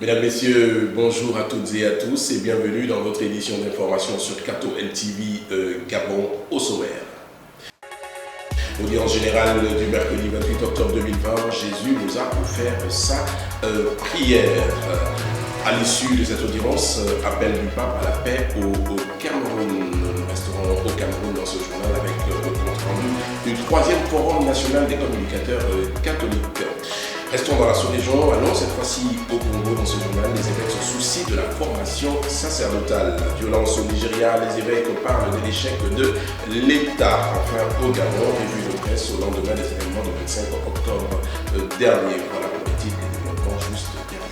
Mesdames, Messieurs, bonjour à toutes et à tous et bienvenue dans votre édition d'information sur Cato LTV Gabon au sommaire. L'audience générale du mercredi 28 octobre 2020, Jésus nous a offert sa prière. À l'issue de cette audience, appel du pape à la paix au Cameroun. Nous resterons au Cameroun dans ce journal avec le compte rendu du 3e Forum national des communicateurs catholiques. Restons dans la sous-région. Allons cette fois-ci au Congo. Dans ce journal, les évêques se soucient de la formation sacerdotale. La violence au Nigeria, les évêques parlent de l'échec de l'État. Enfin, au Gabon, revue de presse au lendemain des événements du 25 octobre dernier. Voilà pour les titres et développements juste derrière.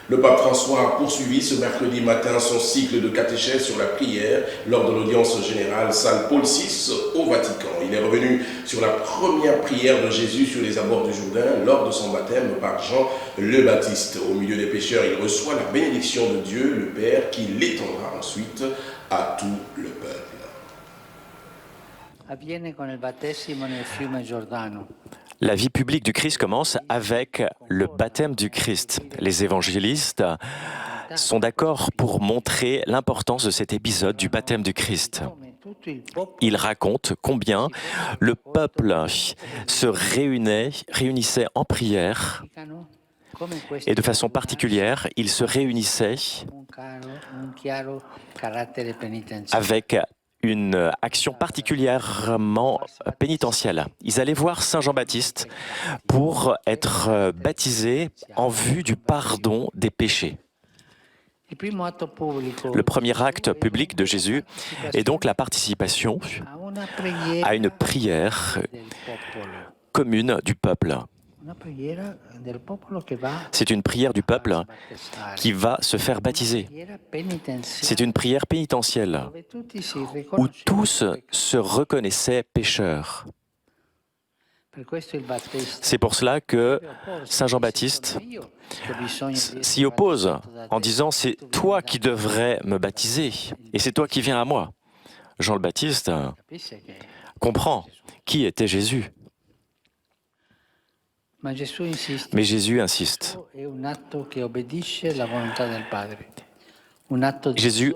Le pape François a poursuivi ce mercredi matin son cycle de catéchèse sur la prière lors de l'audience générale salle Paul VI au Vatican. Il est revenu sur la première prière de Jésus sur les abords du Jourdain lors de son baptême par Jean le Baptiste. Au milieu des pécheurs, il reçoit la bénédiction de Dieu, le Père, qui l'étendra ensuite à tout le peuple. La vie publique du Christ commence avec le baptême du Christ. Les évangélistes sont d'accord pour montrer l'importance de cet épisode du baptême du Christ. Ils racontent combien le peuple se réunissait en prière et de façon particulière, il se réunissait avec une action particulièrement pénitentielle. Ils allaient voir Saint Jean-Baptiste pour être baptisés en vue du pardon des péchés. Le premier acte public de Jésus est donc la participation à une prière commune du peuple. C'est une prière du peuple qui va se faire baptiser. C'est une prière pénitentielle où tous se reconnaissaient pécheurs. C'est pour cela que Saint Jean-Baptiste s'y oppose en disant « c'est toi qui devrais me baptiser et c'est toi qui viens à moi ». Jean le Baptiste comprend qui était Jésus. Mais Jésus insiste. Jésus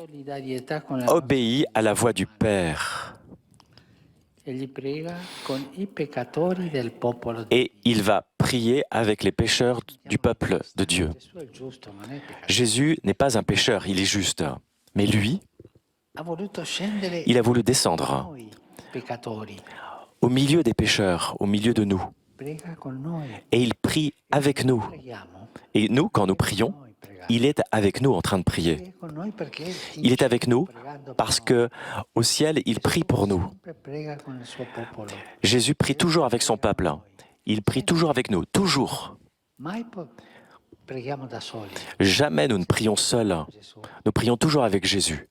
obéit à la voix du Père. Et il va prier avec les pécheurs du peuple de Dieu. Jésus n'est pas un pécheur, il est juste. Mais lui, il a voulu descendre au milieu des pécheurs, au milieu de nous. Et il prie avec nous. Et nous, quand nous prions, il est avec nous en train de prier. Il est avec nous parce que au ciel, il prie pour nous. Jésus prie toujours avec son peuple. Il prie toujours avec nous, toujours. Jamais nous ne prions seuls. Nous prions toujours avec Jésus.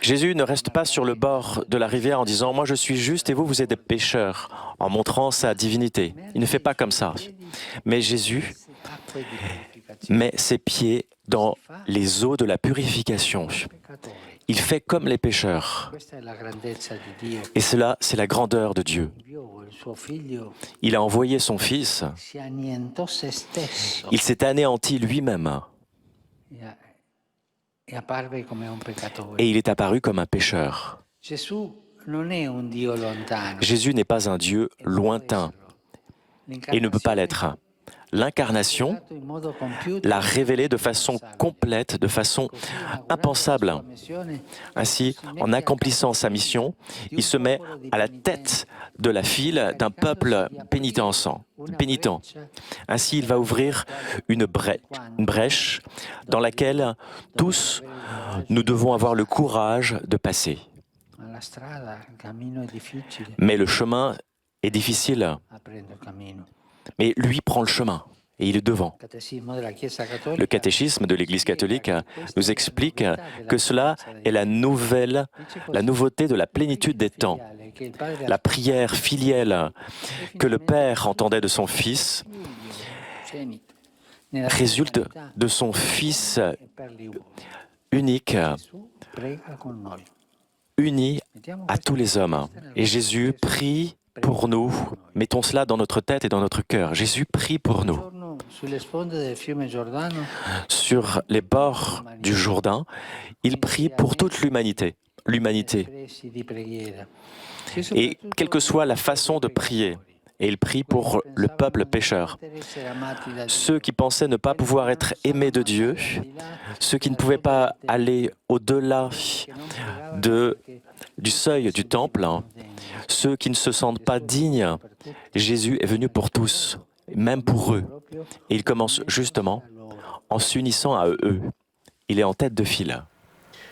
Jésus ne reste pas sur le bord de la rivière en disant « Moi je suis juste et vous, vous êtes des pécheurs », en montrant sa divinité. Il ne fait pas comme ça. Mais Jésus met ses pieds dans les eaux de la purification. Il fait comme les pécheurs. Et cela, c'est la grandeur de Dieu. Il a envoyé son Fils. Il s'est anéanti lui-même. Et il est apparu comme un pécheur. Jésus n'est pas un Dieu lointain et ne peut pas l'être. L'incarnation l'a révélé de façon complète, de façon impensable. Ainsi, en accomplissant sa mission, il se met à la tête de la file d'un peuple pénitent. Ainsi, il va ouvrir une brèche dans laquelle tous nous devons avoir le courage de passer. Mais le chemin est difficile. Mais lui prend le chemin et il est devant. Le catéchisme de l'Église catholique nous explique que cela est la nouveauté de la plénitude des temps. La prière filiale que le Père entendait de son Fils résulte de son Fils unique unis à tous les hommes. Et Jésus prie pour nous. Mettons cela dans notre tête et dans notre cœur. Jésus prie pour nous. Sur les bords du Jourdain, il prie pour toute l'humanité. Et quelle que soit la façon de prier, et il prie pour le peuple pécheur. Ceux qui pensaient ne pas pouvoir être aimés de Dieu, ceux qui ne pouvaient pas aller au-delà du seuil du temple, ceux qui ne se sentent pas dignes, Jésus est venu pour tous, même pour eux. Et il commence justement en s'unissant à eux. Il est en tête de file.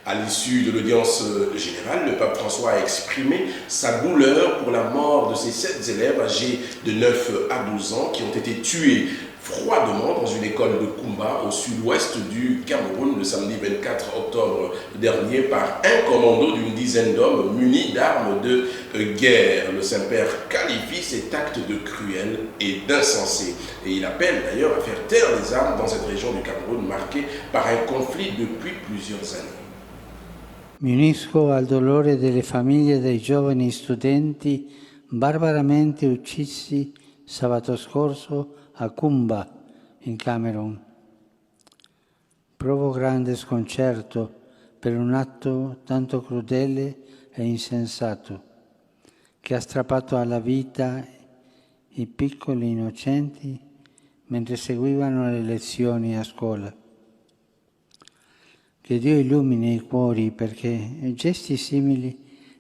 À l'issue de l'audience générale, le pape François a exprimé sa douleur pour la mort de ses 7 élèves âgés de 9 à 12 ans qui ont été tués froidement dans une école de Kumba au sud-ouest du Cameroun le samedi 24 octobre dernier par un commando d'une dizaine d'hommes munis d'armes de guerre. Le Saint-Père qualifie cet acte de cruel et d'insensé. Et il appelle d'ailleurs à faire taire les armes dans cette région du Cameroun marquée par un conflit depuis plusieurs années. Mi unisco al dolore delle famiglie dei giovani studenti barbaramente uccisi sabato scorso a Kumba, in Camerun. Provo grande sconcerto per un atto tanto crudele e insensato, che ha strappato alla vita i piccoli innocenti mentre seguivano le lezioni a scuola. Che Dio illumini i cuori perché gesti simili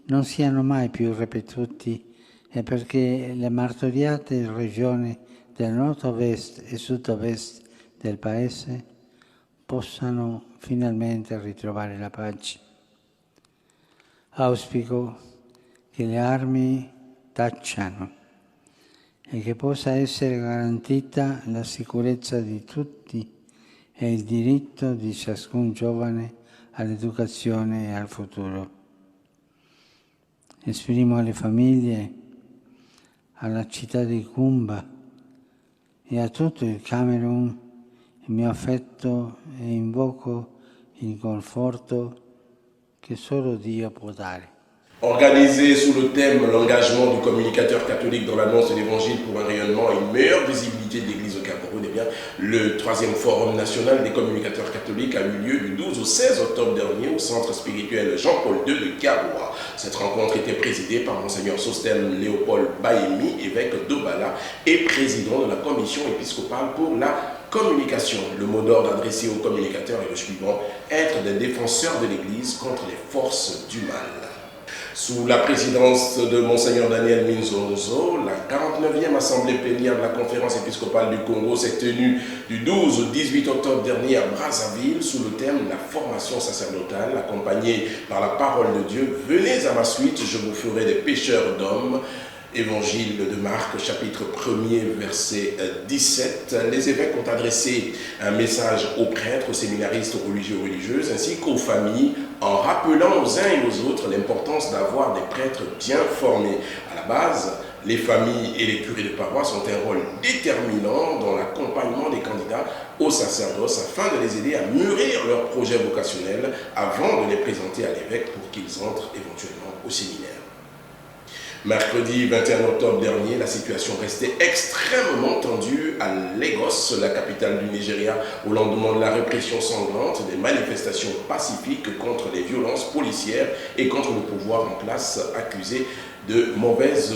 non siano mai più ripetuti e perché le martoriate regioni del nord-ovest e sud-ovest del Paese possano finalmente ritrovare la pace. Auspico che le armi tacciano e che possa essere garantita la sicurezza di tutti e il diritto di ciascun giovane all'educazione e al futuro. Esprimo alle famiglie, alla città di Kumba e a tutto il Camerun il mio affetto e invoco il conforto che solo Dio può dare. Organisé sous le thème l'engagement du communicateur catholique dans l'annonce de l'évangile pour un rayonnement et une meilleure visibilité de l'Église au Cameroun, eh bien, le 3e forum national des communicateurs catholiques a eu lieu du 12 au 16 octobre dernier au centre spirituel Jean-Paul II de Garoua. Cette rencontre était présidée par Monseigneur Sosthène Léopold Baémi, évêque d'Obala et président de la commission épiscopale pour la communication. Le mot d'ordre adressé aux communicateurs est le suivant: être des défenseurs de l'Église contre les forces du mal. Sous la présidence de Monseigneur Daniel Minzonzo, la 49e assemblée plénière de la conférence épiscopale du Congo s'est tenue du 12 au 18 octobre dernier à Brazzaville sous le thème la formation sacerdotale, accompagnée par la parole de Dieu. Venez à ma suite, je vous ferai des pêcheurs d'hommes. Évangile de Marc, chapitre 1er, verset 17. Les évêques ont adressé un message aux prêtres, aux séminaristes, aux religieux, aux religieuses, ainsi qu'aux familles, en rappelant aux uns et aux autres l'importance d'avoir des prêtres bien formés. À la base, les familles et les curés de paroisse ont un rôle déterminant dans l'accompagnement des candidats au sacerdoce afin de les aider à mûrir leur projet vocationnel avant de les présenter à l'évêque pour qu'ils entrent éventuellement au séminaire. Mercredi 21 octobre dernier, la situation restait extrêmement tendue à Lagos, la capitale du Nigeria, au lendemain de la répression sanglante des manifestations pacifiques contre les violences policières et contre le pouvoir en place accusé de mauvaise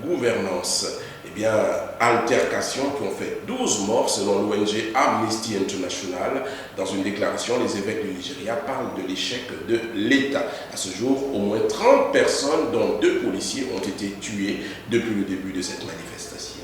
gouvernance. Eh bien, altercations qui ont fait 12 morts selon l'ONG Amnesty International. Dans une déclaration, les évêques du Nigeria parlent de l'échec de l'État. À ce jour, au moins 30 personnes, dont 2 policiers, ont été tuées depuis le début de cette manifestation.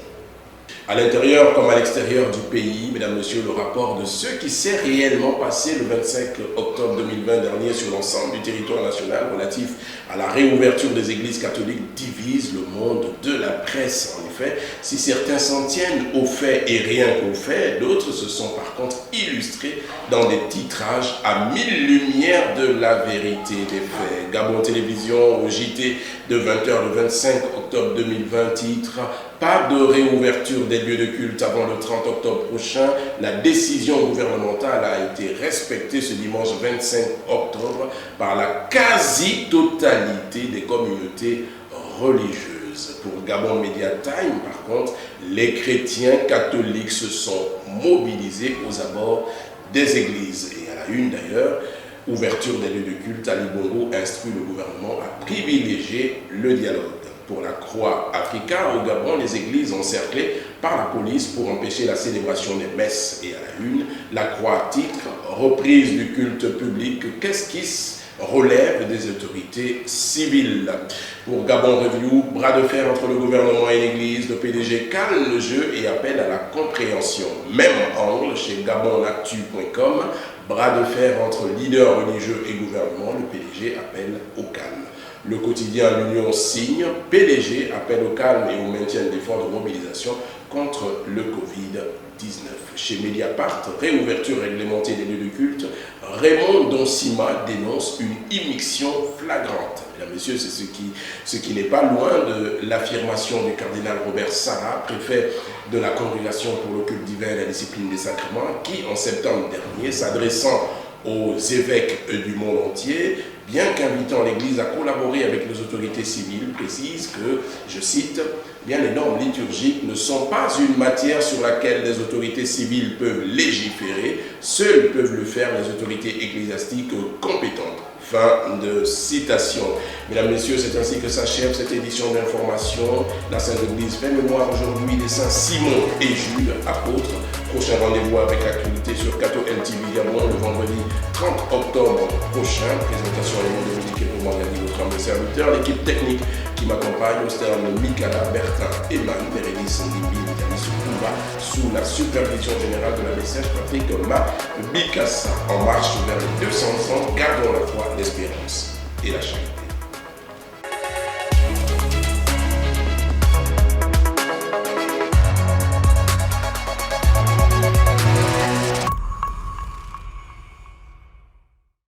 À l'intérieur comme à l'extérieur du pays, mesdames, messieurs, le rapport de ce qui s'est réellement passé le 25 octobre 2020 dernier sur l'ensemble du territoire national relatif à la réouverture des églises catholiques divise le monde de la presse. En faits. Si certains s'en tiennent aux faits et rien qu'aux faits, d'autres se sont par contre illustrés dans des titrages à 1000 lumières de la vérité des faits. Gabon Télévision au JT de 20h le 25 octobre 2020, titre « Pas de réouverture des lieux de culte avant le 30 octobre prochain. La décision gouvernementale a été respectée ce dimanche 25 octobre par la quasi-totalité des communautés religieuses. » Pour Gabon Media Time, par contre, les chrétiens catholiques se sont mobilisés aux abords des églises. Et à la une d'ailleurs, ouverture des lieux de culte, Ali Bongo instruit le gouvernement à privilégier le dialogue. Pour la Croix Africa, au Gabon, les églises encerclées par la police pour empêcher la célébration des messes. Et à la une, la Croix titre reprise du culte public, qu'est-ce qui relève des autorités civiles. Pour Gabon Review, bras de fer entre le gouvernement et l'église, le PDG calme le jeu et appelle à la compréhension. Même angle chez gabonactu.com, bras de fer entre leaders religieux et gouvernement, le PDG appelle au calme. Le quotidien L'Union signe, PDG appelle au calme et au maintien d'efforts de mobilisation contre le Covid-19. Chez Mediapart, réouverture réglementée des lieux de culte, Raymond Donsima dénonce une immixtion flagrante. Mesdames, Messieurs, c'est ce qui n'est pas loin de l'affirmation du cardinal Robert Sarah, préfet de la Congrégation pour le culte divin et la discipline des sacrements, qui, en septembre dernier, s'adressant aux évêques du monde entier, bien qu'invitant l'Église à collaborer avec les autorités civiles, précise que, je cite, « bien les normes liturgiques ne sont pas une matière sur laquelle les autorités civiles peuvent légiférer, seules peuvent le faire les autorités ecclésiastiques compétentes. » Fin de citation. Mesdames, Messieurs, c'est ainsi que s'achève cette édition d'information. La Sainte Église fait mémoire aujourd'hui des saints Simon et Jules, apôtres. Prochain rendez-vous avec l'actualité sur Cato LTV Gabon le vendredi 30 octobre prochain. Présentation et Dominique et pour Morgane, votre humble serviteur. L'équipe technique qui m'accompagne, Osterne Mikala, Bertin, Eman, Bérénice Ndibi, Vitalis Kouba, sous la supervision générale de la message Patrick Bikassa. En marche vers les 200 ans, gardons la foi, l'espérance et la charité.